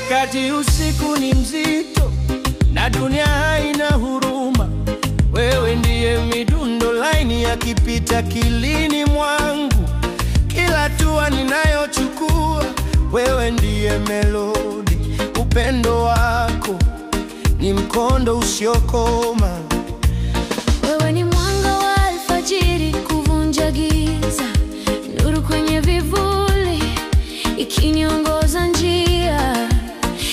Wakati usiku ni mzito na dunia haina huruma, wewe ndiye midundo laini yakipita kilini mwangu. Kila hatua ninayochukua, wewe ndiye melodi. Upendo wako ni mkondo usiokoma. Wewe ni mwanga wa alfajiri kuvunja giza, nuru kwenye vivuli ikiniongoza njia.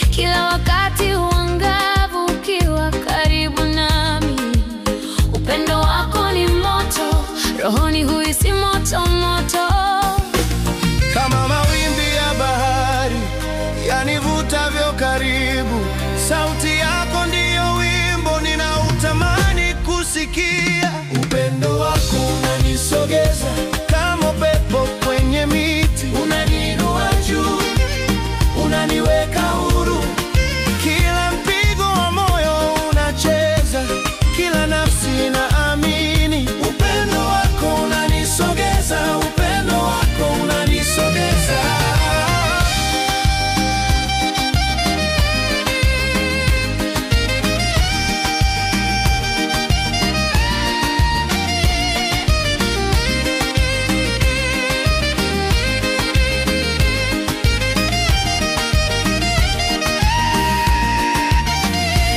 Kila wakati uangavu ukiwa karibu nami. Upendo wako ni moto, rohoni huhisi moto moto. Kama mawimbi ya bahari yanivutavyo karibu, sauti yako ndiyo wimbo ninautamani kusikia. Upendo wako unanisogeza kama upepo kwenye miti, unaniinua juu, unaniweka huru. Kila mpigo wa moyo unacheza, kila nafsi inaamini. Upendo wako unanisogeza, upendo wako unanisogeza.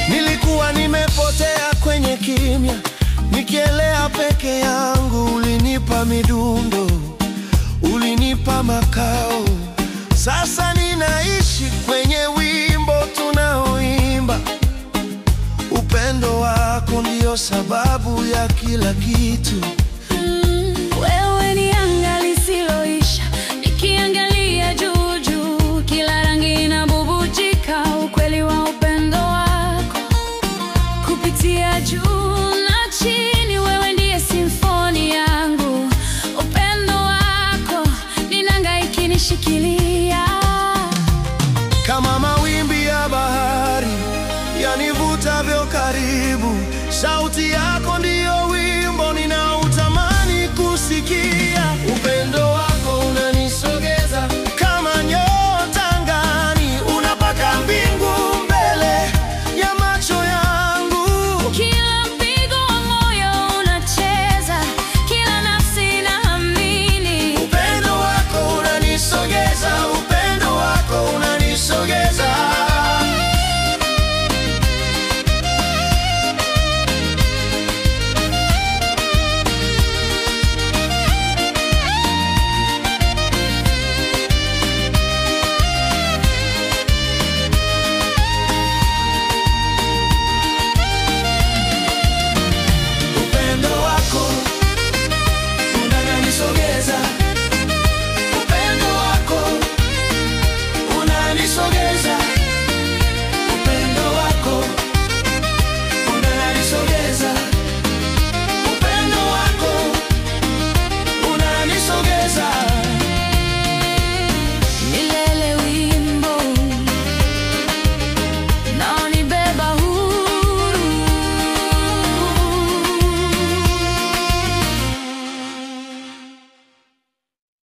Nilikuwa nimepotea kwenye kimya, nikielea peke yangu. Ulinipa midundo, ulinipa makao. Sasa ninaishi kwenye wimbo tunaoimba. Upendo wako ndio sababu ya kila kitu.